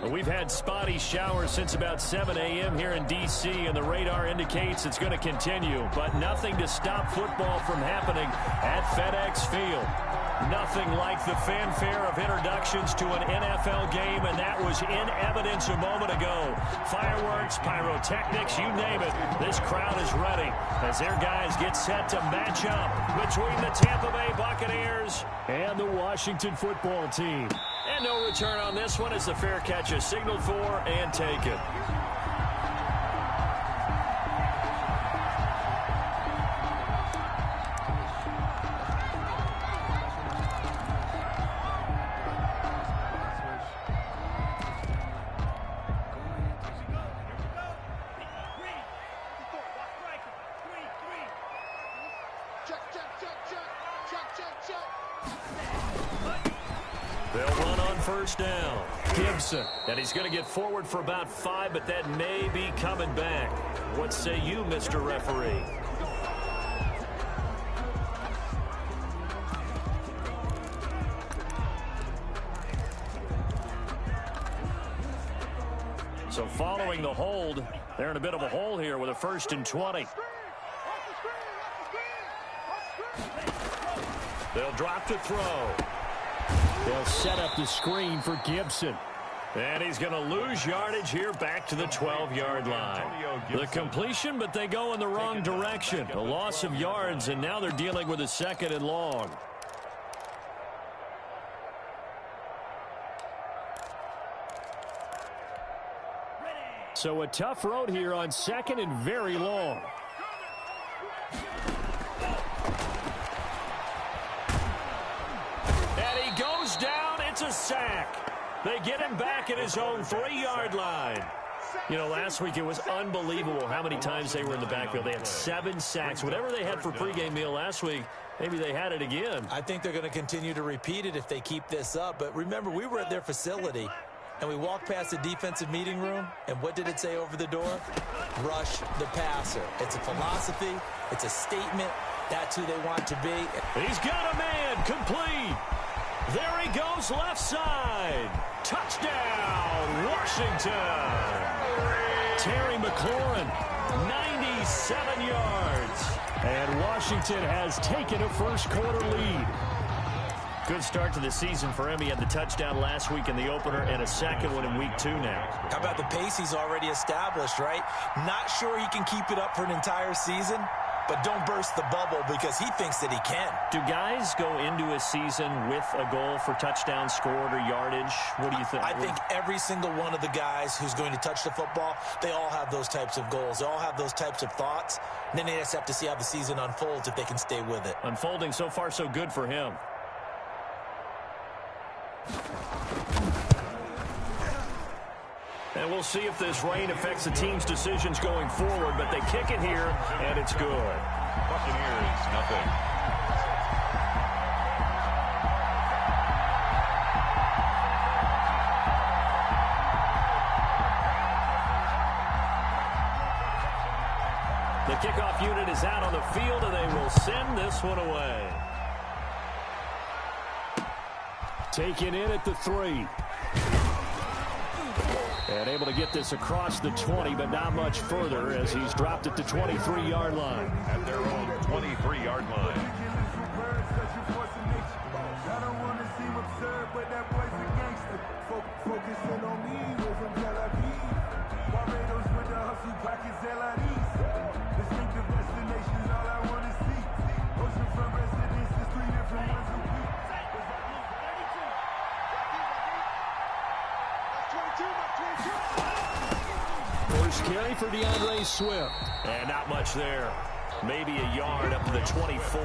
We've had spotty showers since about 7 a.m. here in D.C., and the radar indicates it's going to continue, but nothing to stop football from happening at FedEx Field. Nothing like the fanfare of introductions to an NFL game, and that was in evidence a moment ago. Fireworks, pyrotechnics, you name it. This crowd is ready as their guys get set to match up between the Tampa Bay Buccaneers and the Washington football team. And no return on this one as the fair catch is signaled for and taken. They'll run on first down. Gibson. And he's going to get forward for about 5, but that may be coming back. What say you, Mr. Referee? So following the hold, they're in a bit of a hole here with a 1st and 20. They'll drop to throw. They'll set up the screen for Gibson. And he's going to lose yardage here back to the 12-yard line. The completion, but they go in the wrong direction. A loss of yards, and now they're dealing with a 2nd and long. So a tough road here on 2nd and very long. Down, it's a sack. They get him back at his own 3-yard line. You know, last week it was unbelievable how many times they were in the backfield. They had 7 sacks. Whatever they had for pregame meal last week, maybe they had it again. I think they're going to continue to repeat it if they keep this up. But remember, we were at their facility, and we walked past the defensive meeting room, and what did it say over the door? Rush the passer. It's a philosophy. It's a statement. That's who they want to be. He's got a man complete. There he goes, left side. Touchdown, Washington. Terry McLaurin, 97 yards. And Washington has taken a first-quarter lead. Good start to the season for him. He had the touchdown last week in the opener and a second one in week 2 now. How about the pace he's already established, right? Not sure he can keep it up for an entire season, but don't burst the bubble because he thinks that he can. Do guys go into a season with a goal for touchdown scored or yardage? What do you think? I think every single one of the guys who's going to touch the football, they all have those types of goals. They all have those types of thoughts. And then they just have to see how the season unfolds if they can stay with it. Unfolding so far so good for him. And we'll see if this rain affects the team's decisions going forward, but they kick it here, and it's good. Buccaneers, nothing. The kickoff unit is out on the field, and they will send this one away. Taken in at the 3. And able to get this across the 20, but not much further as he's dropped it to 23-yard line. At their own 23-yard line. First carry for DeAndre Swift. And not much there. Maybe a yard up to the 24.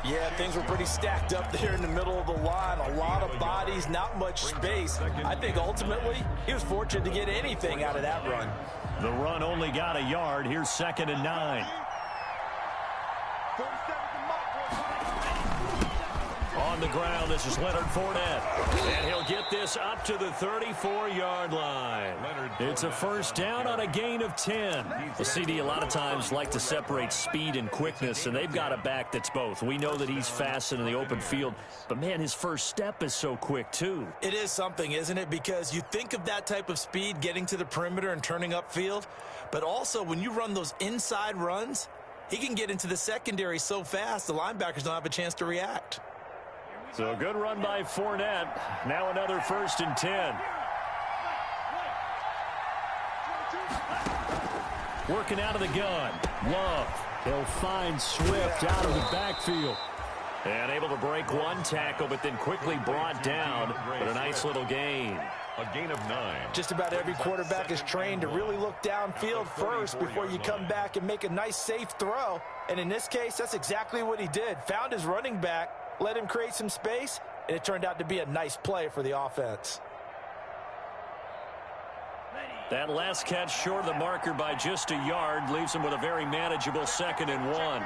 Yeah, things were pretty stacked up there in the middle of the line. A lot of bodies, not much space. I think ultimately he was fortunate to get anything out of that run. The run only got a yard. Here's 2nd and 9. On on the ground. This is Leonard Fournette. And he'll get this up to the 34-yard line. It's a first down on a gain of 10. The CD a lot of times like to separate speed and quickness, and they've got a back that's both. We know that he's fast in the open field, but, man, his first step is so quick, too. It is something, isn't it? Because you think of that type of speed getting to the perimeter and turning upfield, but also when you run those inside runs, he can get into the secondary so fast the linebackers don't have a chance to react. So a good run by Fournette. Now another first and 10. Working out of the gun. Love. He'll find Swift out of the backfield. And able to break one tackle, but then quickly brought down. But a nice little gain. A gain of 9. Just about every quarterback is trained to really look downfield first before you come back and make a nice, safe throw. And in this case, that's exactly what he did. Found his running back, let him create some space, and it turned out to be a nice play for the offense. That last catch short of the marker by just a yard leaves him with a very manageable 2nd and 1.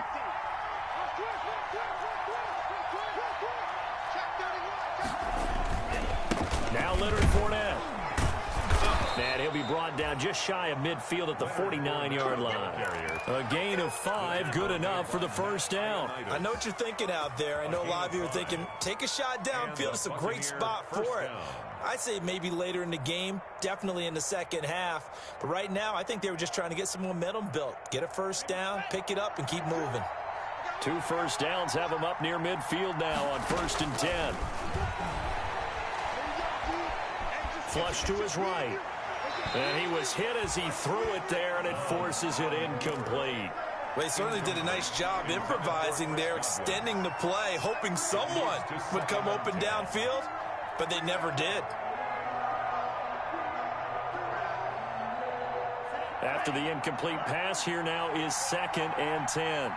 Now Leonard Fournette. And he'll be brought down just shy of midfield at the 49-yard line. A gain of 5, good enough for the first down. I know what you're thinking out there. I know a lot of you are thinking, take a shot downfield. It's a great spot for it. I'd say maybe later in the game, definitely in the second half. But right now, I think they were just trying to get some momentum built. Get a first down, pick it up, and keep moving. 2 first downs have him up near midfield now on 1st and 10. Flush to his right. And he was hit as he threw it there, and it forces it incomplete. Well, they certainly did a nice job improvising there, extending the play, hoping someone would come open downfield, but they never did. After the incomplete pass, here now is 2nd and 10.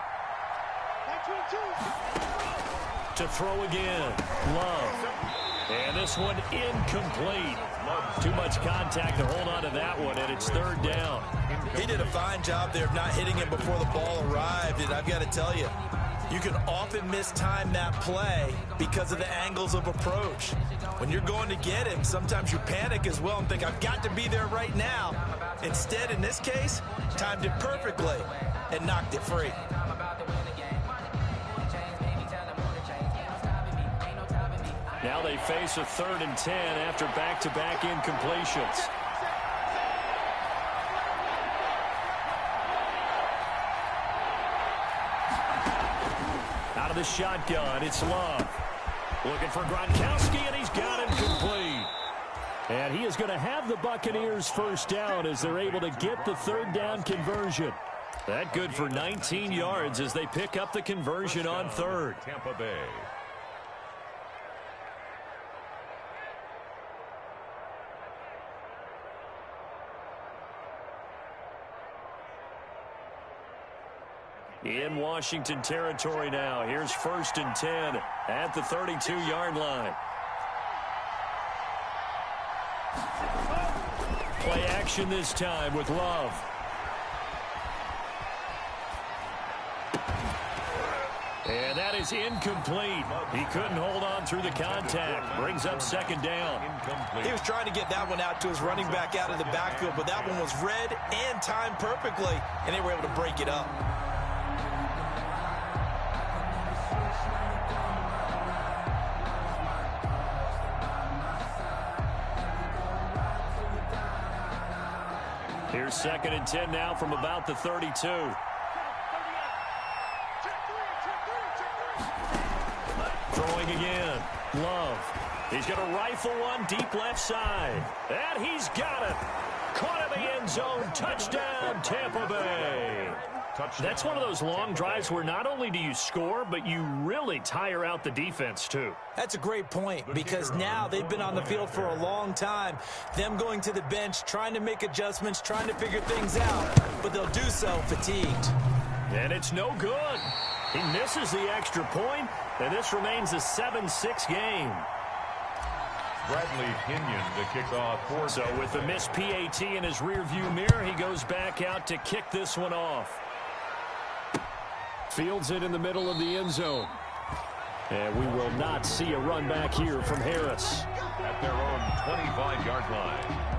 To throw again. Love. And this one incomplete. Too much contact to hold on to that one, and it's 3rd down. He did a fine job there of not hitting him before the ball arrived, and I've got to tell you, you can often mistime that play because of the angles of approach. When you're going to get him, sometimes you panic as well and think, I've got to be there right now. Instead, in this case, timed it perfectly and knocked it free. Now they face a 3rd and 10 after back-to-back incompletions. Out of the shotgun, it's Love. Looking for Gronkowski, and he's got him complete. And he is going to have the Buccaneers first down as they're able to get the 3rd down conversion. That good for 19 yards as they pick up the conversion on 3rd. Tampa Bay. In Washington territory now. Here's 1st and 10 at the 32-yard line. Play action this time with Love. And that is incomplete. He couldn't hold on through the contact. Brings up 2nd down. He was trying to get that one out to his running back out of the backfield, but that one was read and timed perfectly, and they were able to break it up. Here's 2nd and 10 now from about the 32. Throwing again. Love. He's going to rifle one deep left side. And he's got it. Caught in the end zone. Touchdown, Tampa Bay. That's one of those long drives where not only do you score, but you really tire out the defense, too. That's a great point, because now they've been on the field for a long time. Them going to the bench, trying to make adjustments, trying to figure things out, but they'll do so fatigued. And it's no good. He misses the extra point, and this remains a 7-6 game. Bradley Pinion to kick off. So with the missed PAT in his rearview mirror, he goes back out to kick this one off. Fields it in the middle of the end zone. And we will not see a run back here from Harris. At their own 25-yard line.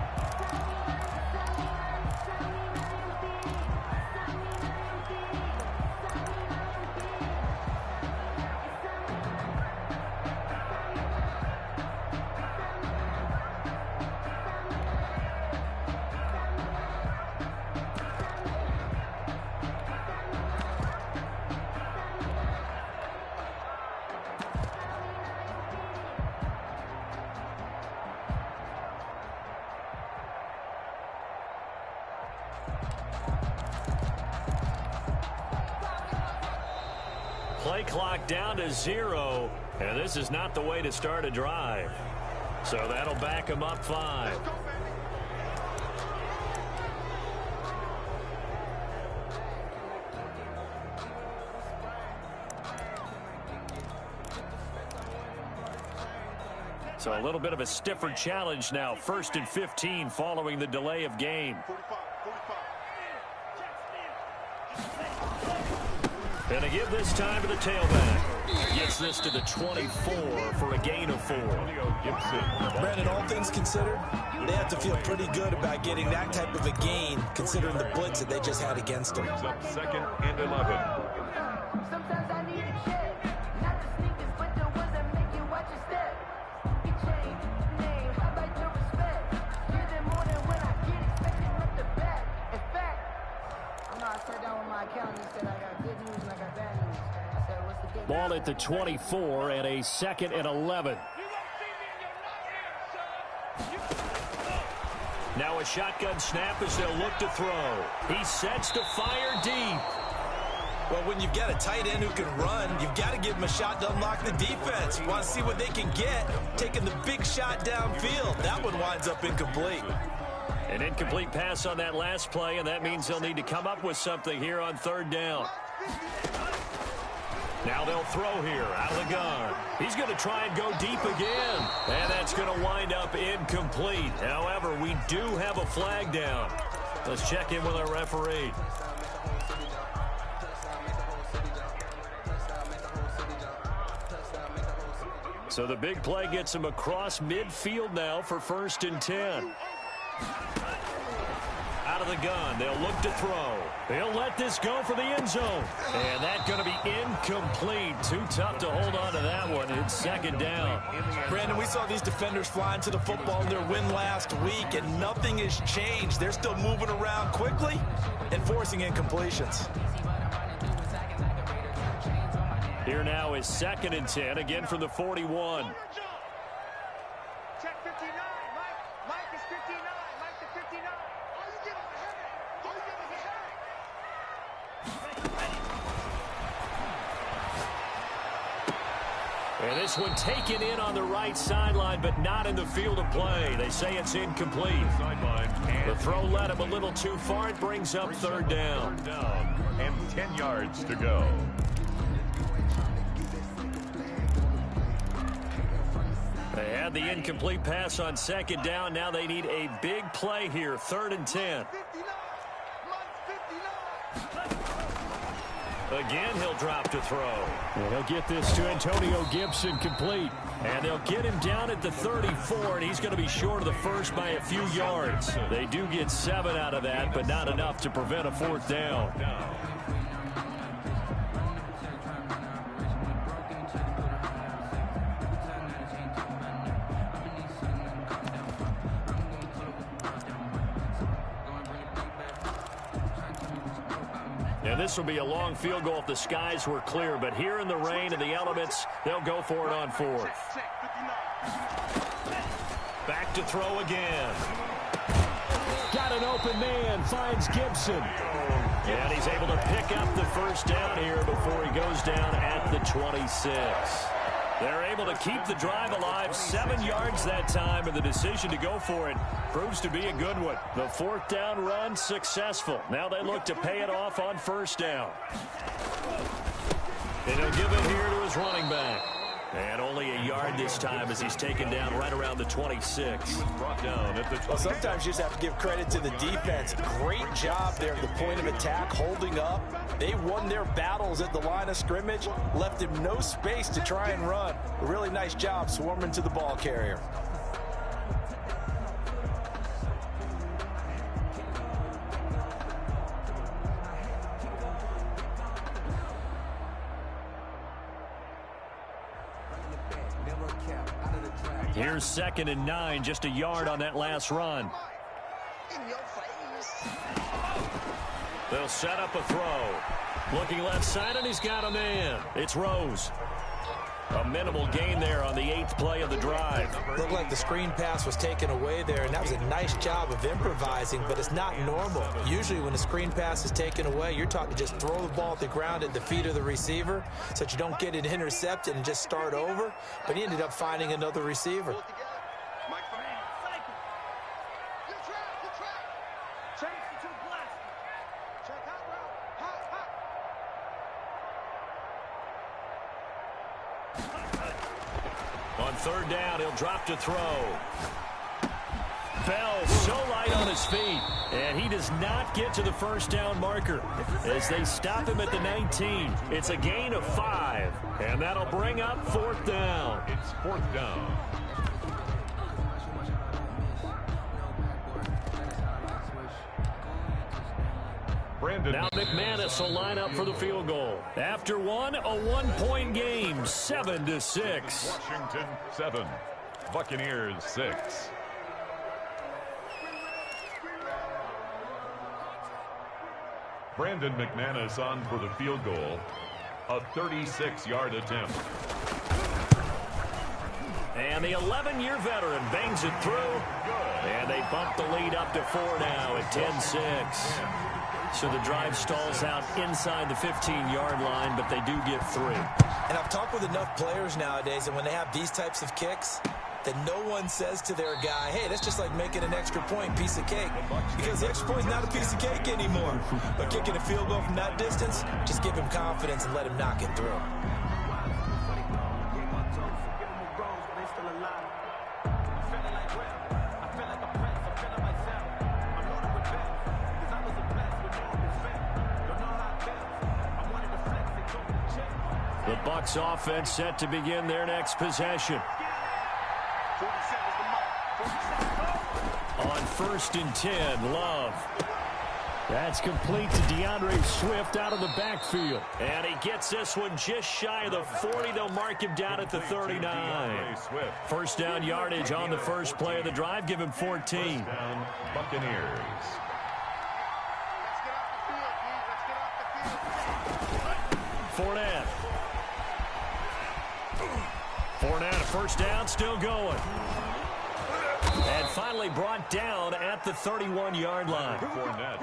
Play clock down to 0, and this is not the way to start a drive. So that'll back them up 5. So a little bit of a stiffer challenge now. 1st and 15 following the delay of game. And they give this time to the tailback. Gets this to the 24 for a gain of 4. Brandon, all things considered, they have to feel pretty good about getting that type of a gain, considering the blitz that they just had against them. It's up 2nd and 11. Sometimes I need a check. Not the sneakers, but the ones that make you watch your step. You change name, how about your respect? Give them more than when I get expected up the back. In fact, I sat down with my accountant and said I got good news and I got bad news. I said, what's the good news? Ball at the 24 and a 2nd and 11. Now a shotgun snap as they'll look to throw. He sets to fire deep. Well, when you've got a tight end who can run, you've got to give him a shot to unlock the defense. You want to see what they can get, taking the big shot downfield. That one winds up incomplete. An incomplete pass on that last play, and that means they'll need to come up with something here on 3rd down. Now they'll throw here out of the gun. He's going to try and go deep again. And that's going to wind up incomplete. However, we do have a flag down. Let's check in with our referee. So the big play gets him across midfield now for 1st and 10. Out of the gun, they'll look to throw. They'll let this go for the end zone. And that's going to be incomplete. Too tough to hold on to that one. It's 2nd down. Brandon, we saw these defenders flying to the football in their win last week, and nothing has changed. They're still moving around quickly and forcing incompletions. Here now is 2nd and 10, again from the 41. Check 59, Mike. Mike is 59. Mike to 59. Oh, you get my head. Oh, you get my head. And this one taken in on the right sideline, but not in the field of play. They say it's incomplete. The throw led him a little too far. It brings up 3rd down. And 10 yards to go. They had the incomplete pass on 2nd down. Now they need a big play here. 3rd and 10. 59. Mike 59. Again, he'll drop to throw. And he'll get this to Antonio Gibson complete. And they'll get him down at the 34, and he's going to be short of the first by a few yards. They do get 7 out of that, but not enough to prevent a 4th down. And this will be a long field goal if the skies were clear. But here in the rain and the elements, they'll go for it on 4th. Back to throw again. Got an open man, finds Gibson. And he's able to pick up the 1st down here before he goes down at the 26. They're able to keep the drive alive, 7 yards that time, and the decision to go for it proves to be a good one. The 4th down run successful. Now they look to pay it off on 1st down. And he'll give it here to his running back. And only a yard this time as he's taken down right around the 26. He was brought down at the 20. Well, sometimes you just have to give credit to the defense. Great job there at the point of attack, holding up. They won their battles at the line of scrimmage, left him no space to try and run. A really nice job swarming to the ball carrier. Here's 2nd and 9, just a yard on that last run. In your face. They'll set up a throw. Looking left side, and he's got a man. It's Rose. A minimal gain there on the 8th play of the drive. Looked like the screen pass was taken away there, and that was a nice job of improvising, but it's not normal. Usually when a screen pass is taken away, you're taught to just throw the ball at the ground at the feet of the receiver so that you don't get it intercepted and just start over, but he ended up finding another receiver. Pull it together. Mike, you track. Check to blast. Check out route. Hot. On 3rd down, he'll drop to throw. Bell so light on his feet, and he does not get to the 1st down marker as they stop him at the 19. It's a gain of 5, and that'll bring up 4th down. It's 4th down. Now McManus will line up for the field goal. After one, a 1-point game, 7-6. Washington 7, Buccaneers 6. Brandon McManus on for the field goal. A 36-yard attempt. And the 11-year veteran bangs it through. And they bump the lead up to 4 now at 10-6. So the drive stalls out inside the 15-yard line, but they do get 3. And I've talked with enough players nowadays, and when they have these types of kicks, that no one says to their guy, hey, that's just like making an extra point, piece of cake. Because the extra point is not a piece of cake anymore. But kicking a field goal from that distance, just give him confidence and let him knock it through. The Bucs offense set to begin their next possession. On 1st and 10, Love. That's complete to DeAndre Swift out of the backfield. And he gets this one just shy of the 40. They'll mark him down at the 39. 1st down yardage on the 1st play of the drive. Give him 14. 1st down, Buccaneers. Fournette. Fournette, a 1st down, still going. And finally brought down at the 31-yard line.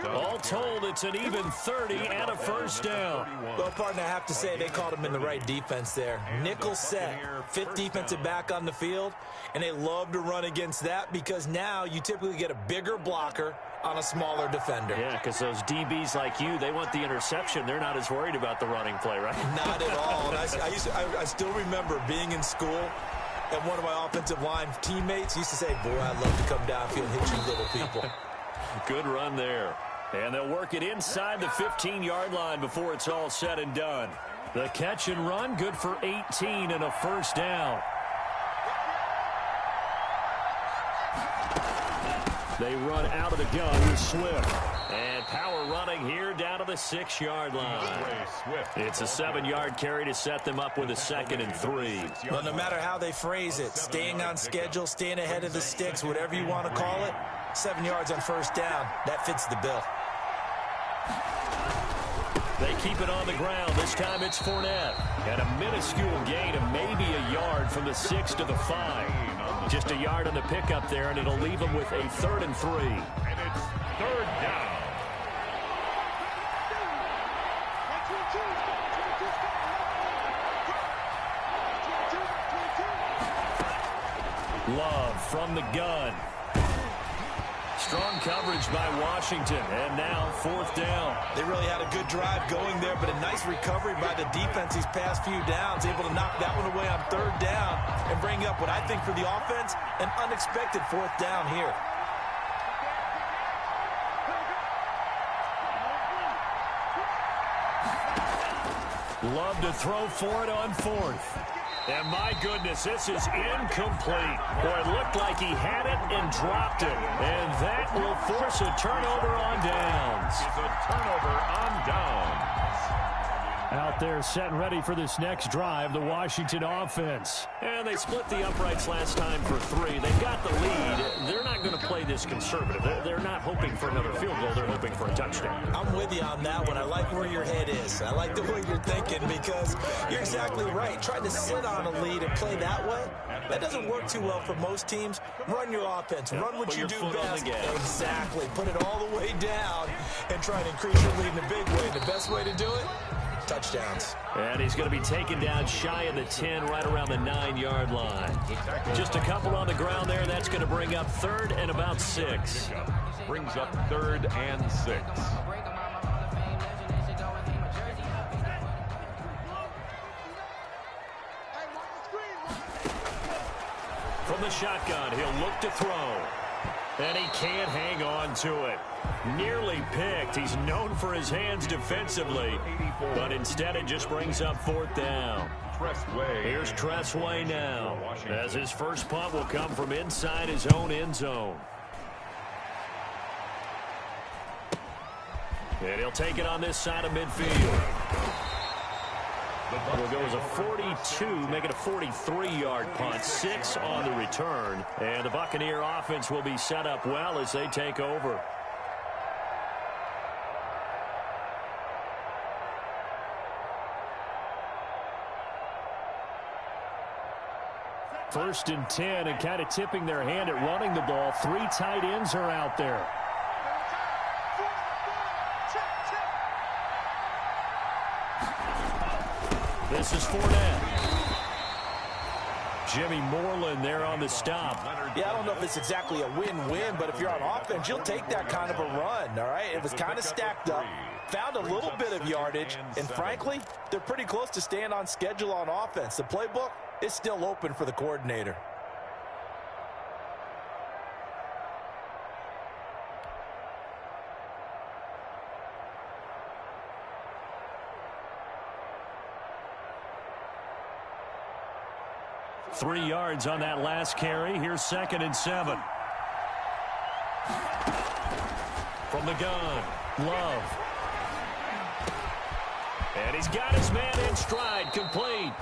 All told, it's an even 30 and a 1st down. Well, partner, I have to say they called him in the right defense there. Nickel set, 5th defensive back on the field, and they love to run against that because now you typically get a bigger blocker on a smaller defender. Yeah, because those DBs like you, they want the interception. They're not as worried about the running play, right? Not at all. And I still remember being in school, and one of my offensive line teammates used to say, boy, I'd love to come downfield and hit you little people. Good run there. And they'll work it inside the 15-yard line before it's all said and done. The catch and run, good for 18 and a 1st down. They run out of the gun with Swift. And power running here down to the 6-yard line. It's a 7-yard carry to set them up with a 2nd and 3. Well, no matter how they phrase it, staying on schedule, staying ahead of the sticks, whatever you want to call it, 7 yards on 1st down, that fits the bill. They keep it on the ground. This time it's Fournette. And a minuscule gain of maybe a yard from the 6 to the 5. Just a yard on the pickup there, and it'll leave them with a 3rd and 3. And it's 3rd down. Love from the gun. Strong coverage by Washington, and now 4th down. They really had a good drive going there, but a nice recovery by the defense these past few downs, able to knock that one away on 3rd down and bring up what I think for the offense, an unexpected 4th down here. Love to throw for it on 4th. And my goodness, this is incomplete. Boy, it looked like he had it and dropped it. And that will force a turnover on downs. It's a turnover on downs. Out there set and ready for this next drive, the Washington offense. And they split the uprights last time for 3. They've got the lead. They're not going to play this conservative. They're not hoping for another field goal. They're hoping for a touchdown. I'm with you on that one. I like where your head is. I like the way you're thinking because you're exactly right. Trying to sit on a lead and play that way, that doesn't work too well for most teams. Run your offense. Run what you do best. Exactly. Put it all the way down and try to increase your lead in a big way. The best way to do it? Touchdowns. And he's going to be taken down shy of the 10, right around the 9-yard line. Just a couple on the ground there. That's going to bring up 3rd and about 6. Brings up 3rd and 6. From the shotgun, he'll look to throw. And he can't hang on to it. Nearly picked. He's known for his hands defensively. But instead it just brings up 4th down. Here's Tressway now, as his first punt will come from inside his own end zone. And he'll take it on this side of midfield. Will go as a 42, make it a 43-yard punt, 6 on the return. And the Buccaneer offense will be set up well as they take over. First and 10, and kind of tipping their hand at running the ball. 3 tight ends are out there. This is Fournette. Jimmy Moreland there on the stop. Yeah, I don't know if it's exactly a win-win, but if you're on offense, you'll take that kind of a run, all right? It was kind of stacked up, found a little bit of yardage, and frankly, they're pretty close to staying on schedule on offense. The playbook is still open for the coordinator. Three yards on that last carry. Here's 2nd and 7. From the gun, Love. And he's got his man in stride, complete.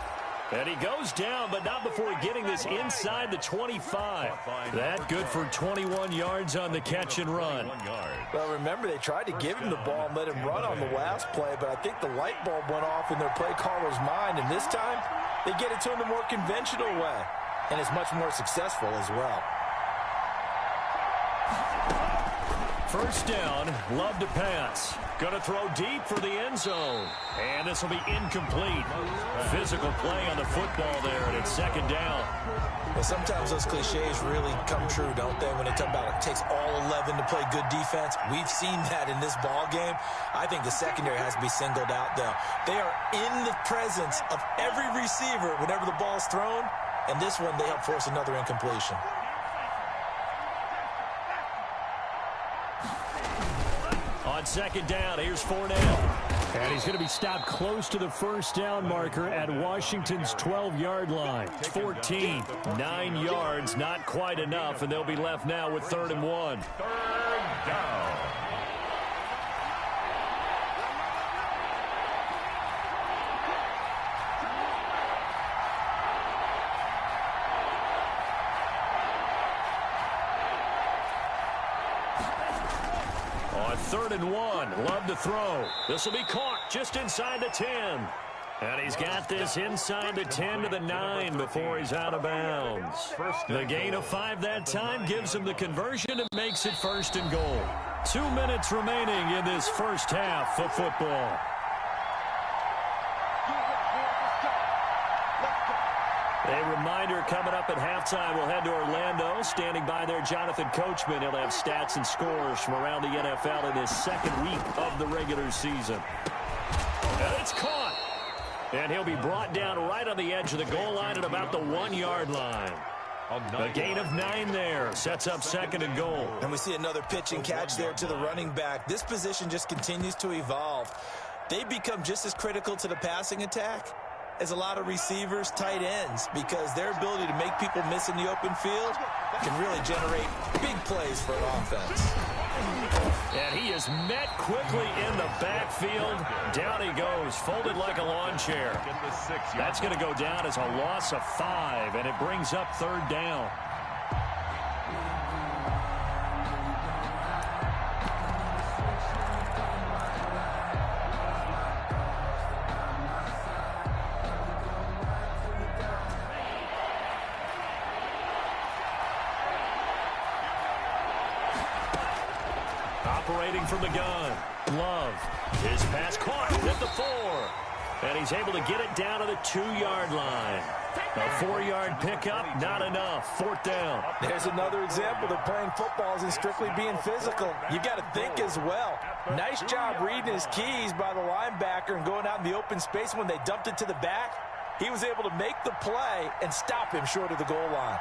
And he goes down, but not before getting this inside the 25. That good for 21 yards on the catch and run. Well, remember, they tried to give him the ball and let him run on the last play, but I think the light bulb went off in their play caller's mind, and this time they get it to him the more conventional way, and it's much more successful as well. First down, Love to pass. Going to throw deep for the end zone. And this will be incomplete. Physical play on the football there, and it's 2nd down. Well, sometimes those cliches really come true, don't they? When they talk about it takes all 11 to play good defense. We've seen that in this ball game. I think the secondary has to be singled out, though. They are in the presence of every receiver whenever the ball's thrown. And this one, they help force another incompletion. On 2nd down, here's Fournette. And he's going to be stopped close to the first down marker at Washington's 12-yard line. 14, 9 yards, not quite enough, and they'll be left now with 3rd and 1. 3rd down. On 3rd and 1, Love to throw. This will be caught just inside the 10. And he's got this inside the 10 to the 9 before he's out of bounds. The gain of 5 that time gives him the conversion and makes it 1st and goal. 2 minutes remaining in this first half of football. They reminder, coming up at halftime, we'll head to Orlando. Standing by there, Jonathan Coachman. He'll have stats and scores from around the NFL in his second week of the regular season. And it's caught. And he'll be brought down right on the edge of the goal line at about the 1-yard line. A gain of 9 there. Sets up 2nd and goal. And we see another pitch and catch there to the running back. This position just continues to evolve. They become just as critical to the passing attack as a lot of receivers, tight ends, because their ability to make people miss in the open field can really generate big plays for an offense. And he is met quickly in the backfield. Down he goes, folded like a lawn chair. That's going to go down as a loss of 5, and it brings up 3rd down. Operating from the gun, Love. His pass caught at the 4. And he's able to get it down to the 2-yard line. A 4-yard pickup, not enough. 4th down. There's another example that playing football isn't strictly being physical. You got to think as well. Nice job reading his keys by the linebacker and going out in the open space when they dumped it to the back. He was able to make the play and stop him short of the goal line.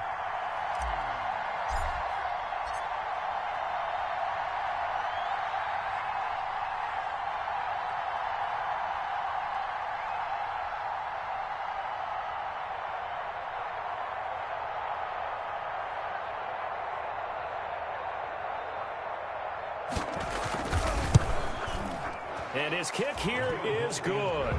And his kick here is good.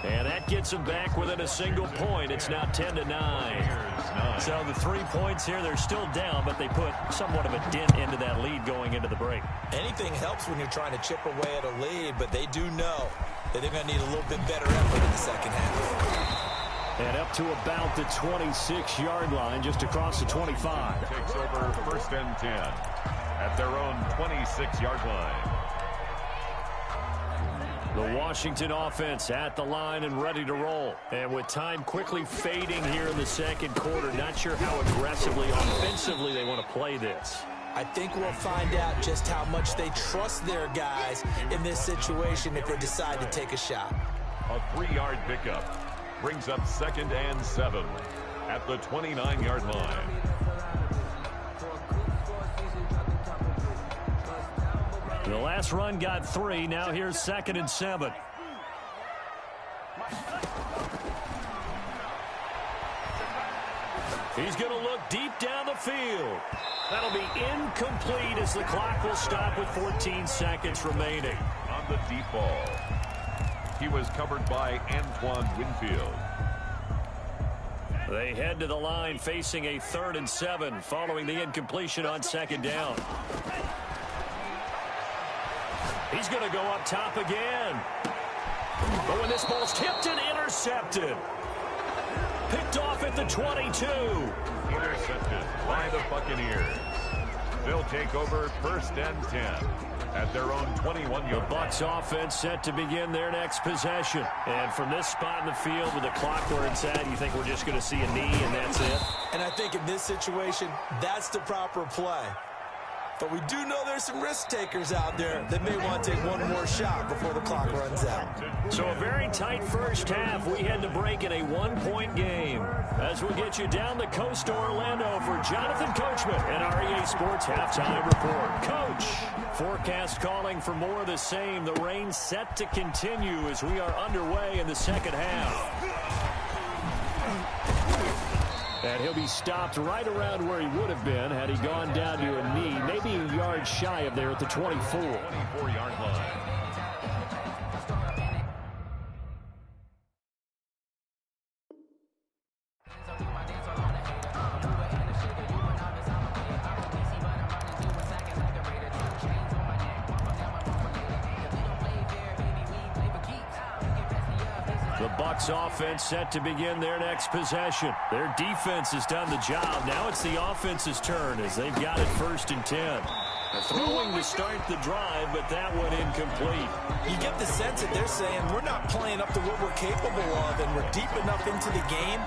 And that gets him back within a single point. It's now 10-9. So the 3 points here, they're still down, but they put somewhat of a dent into that lead going into the break. Anything helps when you're trying to chip away at a lead, but they do know that they're going to need a little bit better effort in the second half. And up to about the 26-yard line, just across the 25. Takes over 1st and 10 at their own 26-yard line. The Washington offense at the line and ready to roll. And with time quickly fading here in the second quarter, not sure how aggressively, offensively they want to play this. I think we'll find out just how much they trust their guys in this situation if they decide to take a shot. A 3-yard pickup brings up 2nd and 7 at the 29-yard line. The last run got 3. Now here's 2nd and 7. He's going to look deep down the field. That'll be incomplete as the clock will stop with 14 seconds remaining. On the deep ball, he was covered by Antoine Winfield. They head to the line facing a 3rd and 7 following the incompletion on 2nd down. He's going to go up top again. But when this ball's tipped and intercepted. Picked off at the 22. Intercepted by the Buccaneers. They'll take over 1st and 10 at their own 21-yard. The Bucs offense set to begin their next possession. And from this spot in the field with the clock where it's at, you think we're just going to see a knee and that's it? And I think in this situation, that's the proper play. But we do know there's some risk takers out there that may want to take one more shot before the clock runs out. So a very tight first half. We had to break in a 1-point game. As we get you down the coast to Orlando for Jonathan Coachman and our EA Sports Halftime Report. Coach, forecast calling for more of the same. The rain set to continue as we are underway in the second half. And he'll be stopped right around where he would have been had he gone down to a knee, maybe a yard shy of there at the 24. 24-yard line. The Bucs offense set to begin their next possession. Their defense has done the job. Now it's the offense's turn as they've got it 1st and 10. Throwing to start the drive, but that went incomplete. You get the sense that they're saying we're not playing up to what we're capable of, and we're deep enough into the game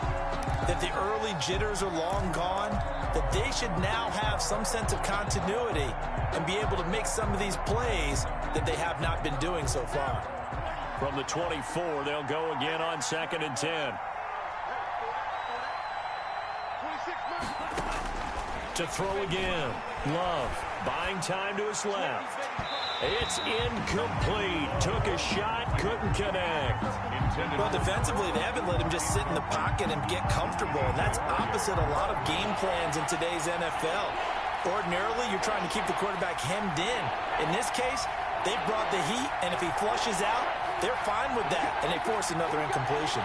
that the early jitters are long gone, that they should now have some sense of continuity and be able to make some of these plays that they have not been doing so far. From the 24, they'll go again on 2nd and 10. To throw again. Love buying time to his left. It's incomplete. Took a shot, couldn't connect. Well, defensively, they haven't let him just sit in the pocket and get comfortable. And that's opposite a lot of game plans in today's NFL. Ordinarily, you're trying to keep the quarterback hemmed in. In this case, they brought the heat, and if he flushes out, they're fine with that, and they force another incompletion.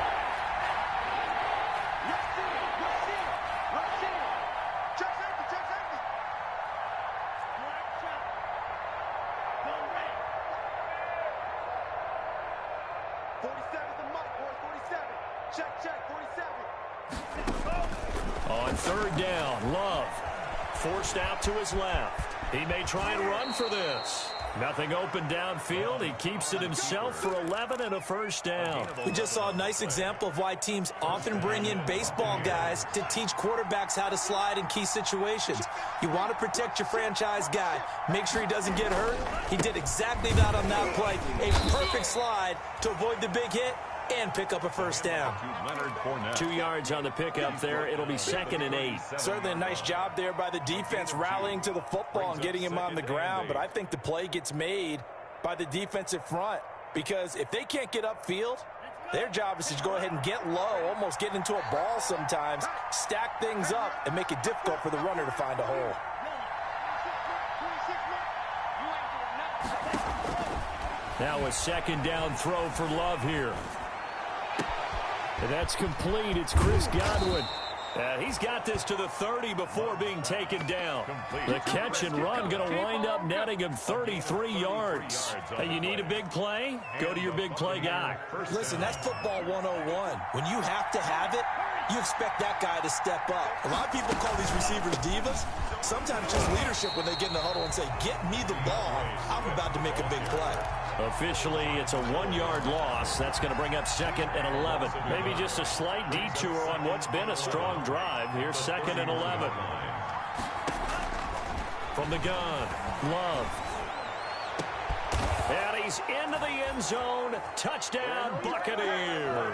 On 3rd down, Love forced out to his left. He may try and run for this. Nothing open downfield. He keeps it himself for 11 and a 1st down. We just saw a nice example of why teams often bring in baseball guys to teach quarterbacks how to slide in key situations. You want to protect your franchise guy. Make sure he doesn't get hurt. He did exactly that on that play. A perfect slide to avoid the big hit and pick up a 1st down. 2 yards on the pickup there. It'll be 2nd and 8. Certainly a nice job there by the defense rallying to the football and getting him on the ground. But I think the play gets made by the defensive front because if they can't get upfield, their job is to go ahead and get low, almost get into a ball sometimes, stack things up, and make it difficult for the runner to find a hole. Now a 2nd down throw for Love here. And that's complete. It's Chris Godwin. He's got this to the 30 before being taken down. The catch and run going to wind up netting him 33 yards. Hey, you need a big play? Go to your big play guy. Listen, that's football 101. When you have to have it, you expect that guy to step up. A lot of people call these receivers divas. Sometimes just leadership when they get in the huddle and say, get me the ball. I'm about to make a big play. Officially, it's a 1-yard loss. That's going to bring up 2nd and 11. Maybe just a slight detour on what's been a strong drive. Here's 2nd and 11. From the gun, Love. And he's into the end zone. Touchdown, Buccaneers.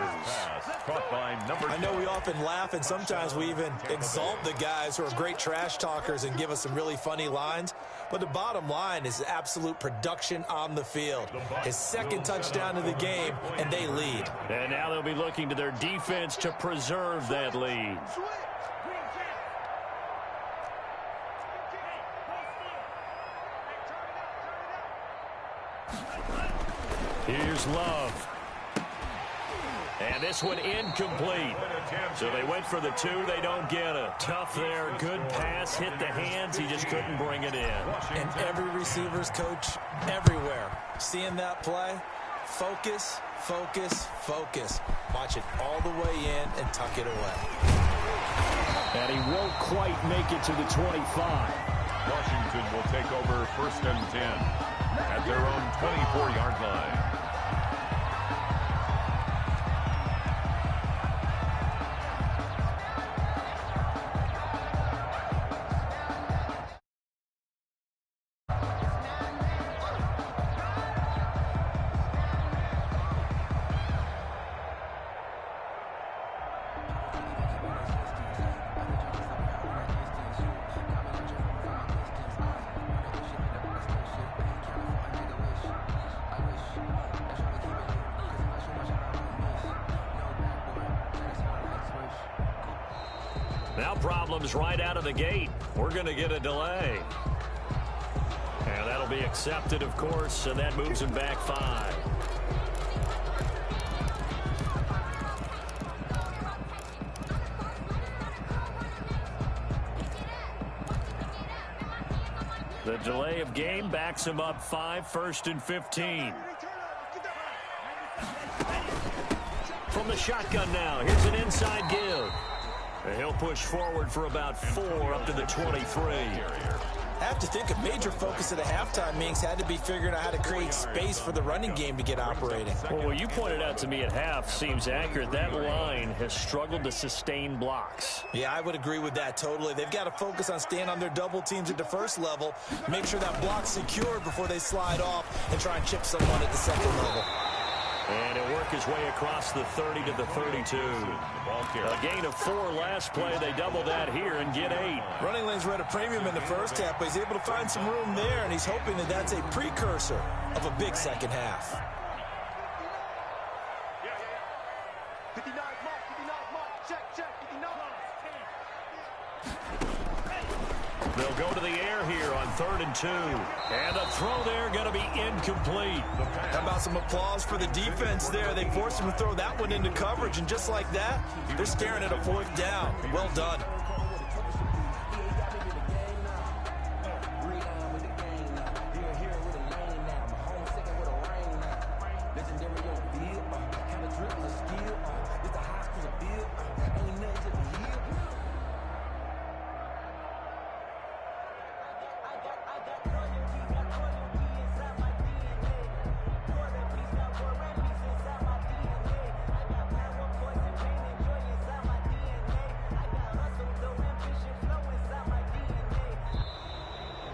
I know we often laugh, and sometimes we even exalt the guys who are great trash talkers and give us some really funny lines. But the bottom line is absolute production on the field. His 2nd touchdown of the game, and they lead. And now they'll be looking to their defense to preserve that lead. Here's Love. And this one incomplete. So they went for the 2. They don't get it. Tough there. Good pass. Hit the hands. He just couldn't bring it in. And every receiver's coach everywhere. Seeing that play, focus, focus, focus. Watch it all the way in and tuck it away. And he won't quite make it to the 25. Washington will take over 1st and 10 at their own 24-yard line. Now problems right out of the gate. We're going to get a delay. And that'll be accepted, of course, and that moves him back 5. The delay of game backs him up 5, 1st and 15. From the shotgun now, here's an inside give. And he'll push forward for about 4 up to the 23. I have to think a major focus of the halftime meetings had to be figuring out how to create space for the running game to get operating. Well, what you pointed out to me at half seems accurate. That line has struggled to sustain blocks. Yeah, I would agree with that totally. They've got to focus on staying on their double teams at the first level, make sure that block's secured before they slide off and try and chip someone at the second level. And he'll work his way across the 30 to the 32. A gain of 4 last play. They double that here and get 8. Running lanes were at a premium in the first half, but he's able to find some room there, and he's hoping that that's a precursor of a big second half. 59 mark, 59 mark. Check, 59. They'll go to the air here on 3rd and 2. And the throw there going to be incomplete. How about some applause for the defense there? They forced him to throw that one into coverage, and just like that, they're staring at a 4th down. Well done.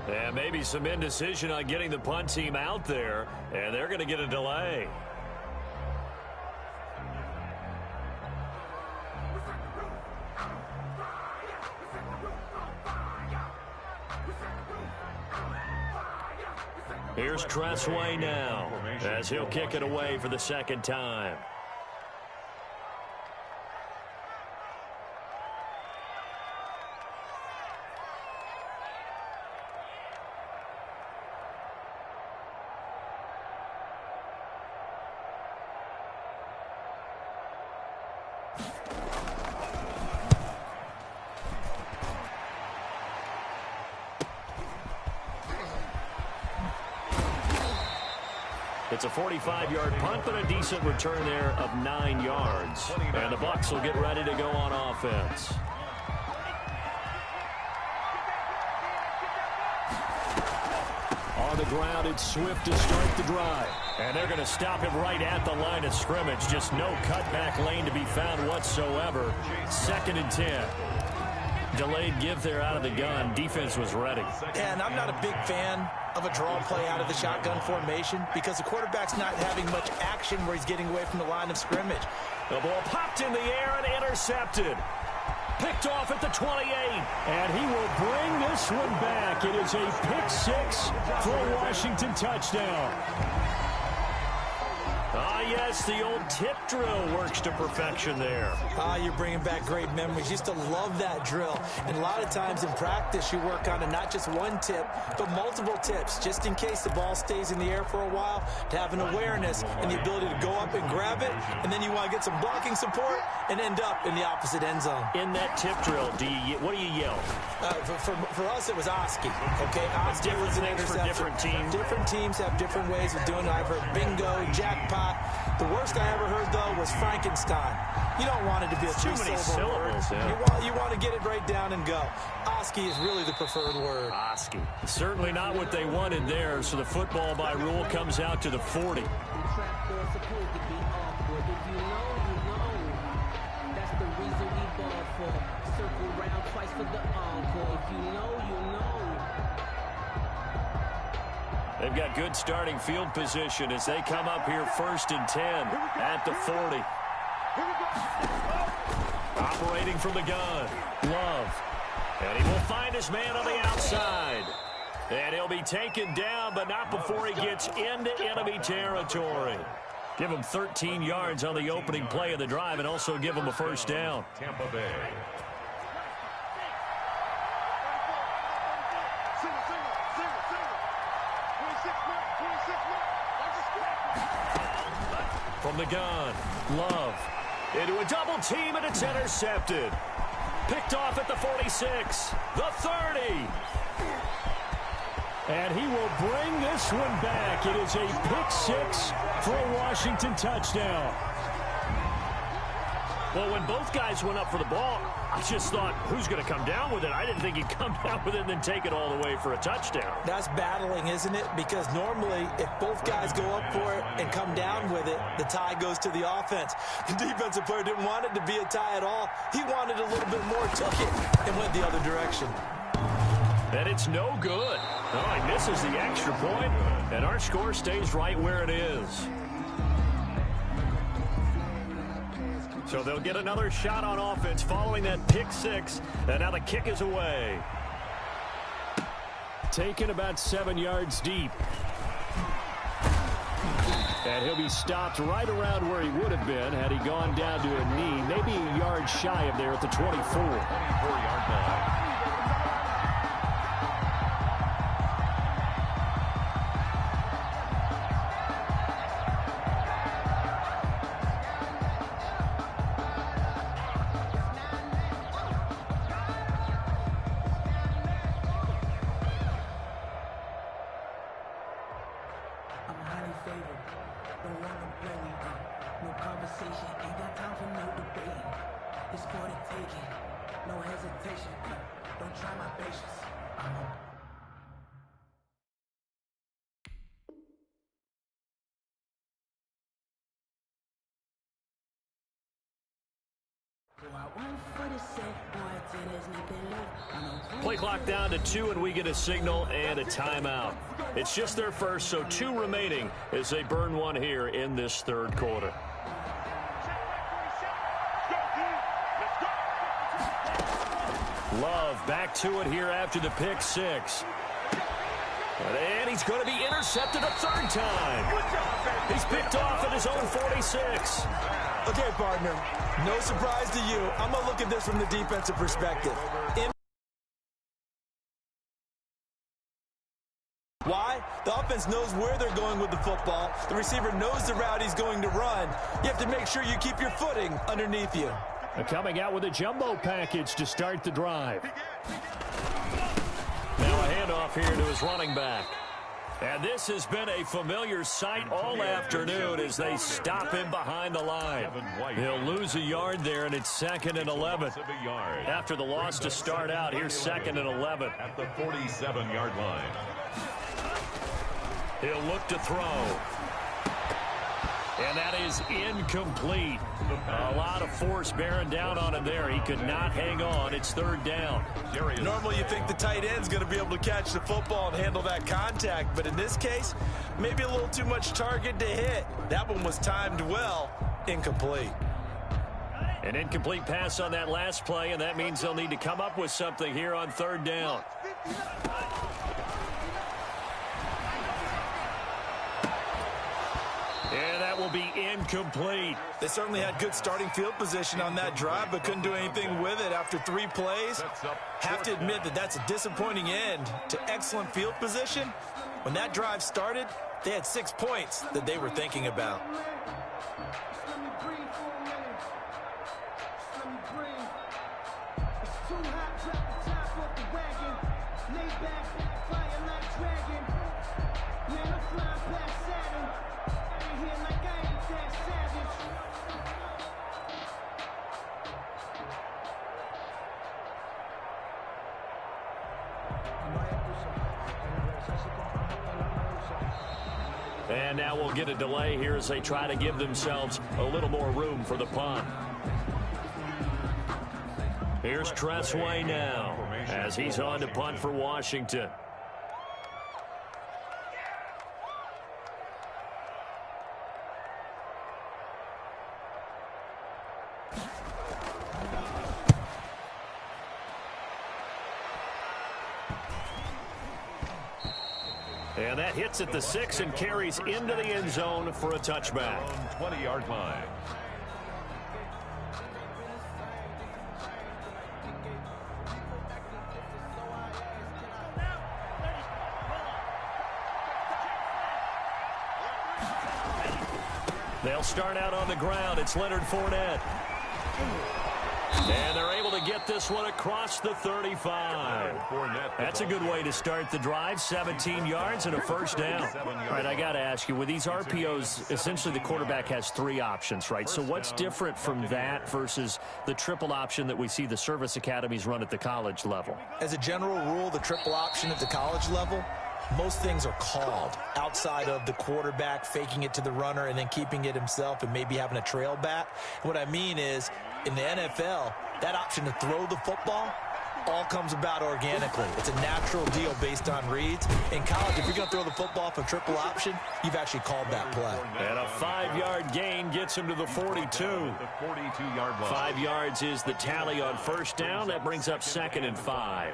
And maybe some indecision on getting the punt team out there, and they're going to get a delay. Here's Tressway now, as he'll kick it away for the second time. It's a 45-yard punt, but a decent return there of 9 yards. And the Bucs will get ready to go on offense. On the ground, it's Swift to start the drive. And they're going to stop him right at the line of scrimmage. Just no cutback lane to be found whatsoever. 2nd and 10. Delayed give there out of the gun. Defense was ready. And I'm not a big fan of a draw play out of the shotgun formation because the quarterback's not having much action where he's getting away from the line of scrimmage. The ball popped in the air and intercepted. Picked off at the 28. And he will bring this one back. It is a pick 6 for a Washington touchdown. Ah, yes, the old tip drill works to perfection there. You're bringing back great memories. Used to love that drill. And a lot of times in practice, you work on not just one tip, but multiple tips, just in case the ball stays in the air for a while, to have an awareness and the ability to go up and grab it, and then you want to get some blocking support and end up in the opposite end zone. In that tip drill, what do you yell? For us, it was Oski. Okay, Oski was an interception. For different teams. Different teams have different ways of doing it. I've heard bingo, jackpot. The worst I ever heard, though, was Frankenstein. You don't want it to be a too many syllables. Yeah. You want to get it right down and go. Oski is really the preferred word. Oski. Certainly not what they wanted there, so the football by rule comes out to the 40. They've got good starting field position as they come up here 1st and 10 at the 40. Operating from the gun, Love. And he will find his man on the outside. And he'll be taken down, but not before he gets into enemy territory. Give him 13 yards on the opening play of the drive and also give him a first down. Tampa Bay. From the gun, Love into a double team, and it's intercepted. Picked off at the 46, the 30. And he will bring this one back. It is a pick 6 for a Washington touchdown. Well, when both guys went up for the ball, I just thought, who's going to come down with it? I didn't think he'd come down with it and then take it all the way for a touchdown. That's battling, isn't it? Because normally, if both guys go up for it and come down with it, the tie goes to the offense. The defensive player didn't want it to be a tie at all. He wanted a little bit more, took it, and went the other direction. And it's no good. Oh, he misses the extra point, and our score stays right where it is. So they'll get another shot on offense following that pick six, and now the kick is away. Taken about 7 yards deep. And he'll be stopped right around where he would have been had he gone down to a knee, maybe a yard shy of there at the 24. 24-yard line. Play clock down to 2, and we get a signal and a timeout. It's just their first, so 2 remaining as they burn one here in this third quarter. Love back to it here after the pick six. And he's going to be intercepted a third time. He's picked off at his own 46. Okay, partner, no surprise to you. I'm going to look at this from the defensive perspective. Why? The offense knows where they're going with the football. The receiver knows the route he's going to run. You have to make sure you keep your footing underneath you. Coming out with a jumbo package to start the drive. Now a handoff here to his running back. And this has been a familiar sight all afternoon as they stop him behind the line. He'll lose a yard there, and it's 2nd and 11. After the loss to start out, here's 2nd and 11. At the 47-yard line. He'll look to throw. And that is incomplete. A lot of force bearing down on him there. He could not hang on. It's 3rd down. Normally you think the tight end's going to be able to catch the football and handle that contact, but in this case, maybe a little too much target to hit. That one was timed well. Incomplete. An incomplete pass on that last play, and that means they'll need to come up with something here on 3rd down. And that will be incomplete. They certainly had good starting field position on that drive, but couldn't do anything with it after 3 plays. Have to admit that that's a disappointing end to excellent field position. When that drive started, they had 6 points that they were thinking about. And now we'll get a delay here as they try to give themselves a little more room for the punt. Here's Tressway now as he's on to punt for Washington. And that hits at the 6 and carries into the end zone for a touchback. 20-yard line. They'll start out on the ground. It's Leonard Fournette. And they're able to get this one across the 35. That's a good way to start the drive. 17 yards and a first down. All right, I got to ask you, with these RPOs, essentially the quarterback has 3 options, right? So what's different from that versus the triple option that we see the service academies run at the college level? As a general rule, the triple option at the college level, most things are called outside of the quarterback faking it to the runner and then keeping it himself and maybe having a trail back. What I mean is, in the NFL, that option to throw the football all comes about organically. It's a natural deal based on reads. In college, if you're going to throw the football for triple option, you've actually called that play. And a 5-yard gain gets him to the 42. The 42-yard line. 5 yards is the tally on first down. That brings up 2nd and 5.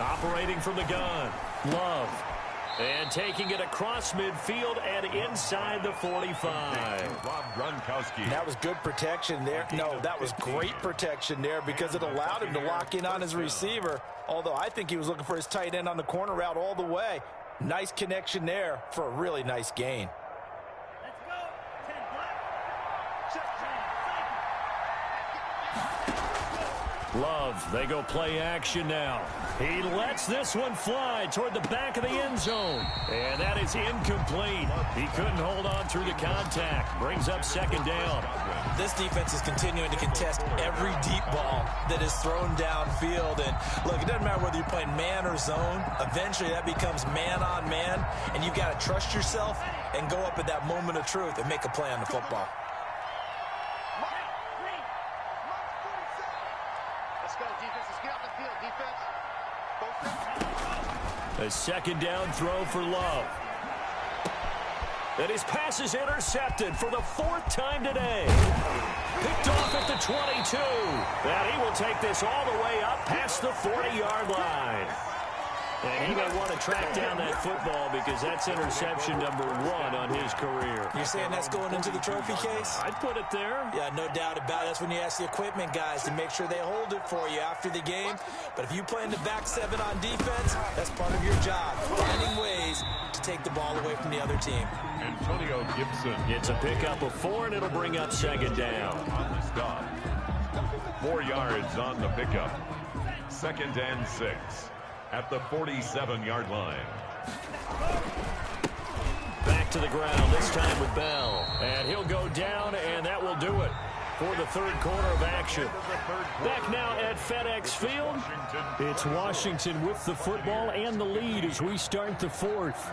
Operating from the gun, Love. And taking it across midfield and inside the 45. Rob Gronkowski. That was good protection there. No, that was great protection there because it allowed him to lock in on his receiver, although I think he was looking for his tight end on the corner route all the way. Nice connection there for a really nice gain. Love, they go play action now. He lets this one fly toward the back of the end zone. And that is incomplete. He couldn't hold on through the contact. Brings up 2nd down. This defense is continuing to contest every deep ball that is thrown downfield. And look, it doesn't matter whether you're playing man or zone. Eventually that becomes man on man. And you've got to trust yourself and go up at that moment of truth and make a play on the football. A 2nd down throw for Love. And his pass is intercepted for the 4th time today. Picked off at the 22. And he will take this all the way up past the 40-yard line. And he may want to track down that football because that's interception number 1 on his career. You're saying that's going into the trophy case? I'd put it there. Yeah, no doubt about it. That's when you ask the equipment guys to make sure they hold it for you after the game. But if you play in the back 7 on defense, that's part of your job, finding ways to take the ball away from the other team. Antonio Gibson. It's a pickup of 4, and it'll bring up 2nd down. On the stop. 4 yards on the pickup. 2nd and 6. At the 47-yard line. Back to the ground, this time with Bell. And he'll go down, and that will do it for the 3rd quarter of action. Back now at FedEx Field. It's Washington with the football and the lead as we start the 4th.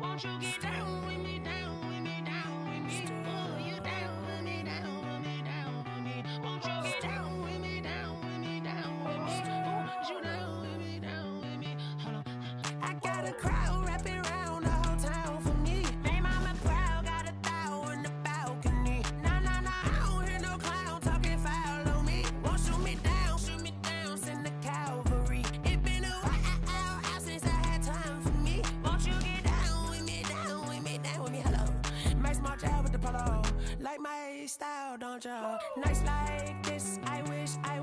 Won't you get down with me, down with me, down with me? Oh, you down with me, down with me, down with me. Won't you get down with me, down with me, down with me? Oh, you down with me, down with me? Hold on. I got a crowd wrapping around the whole town for me. Hey, mama proud, got a thou in the balcony. Nah, nah, nah, I don't hear no clown talking foul on me. Won't shoot me down, send the cavalry. It been a while since I had time for me. Won't you get down with me, down with me, down with me? Hello. Max March out with the polo. Like my style, don't you? Nights like this, I wish I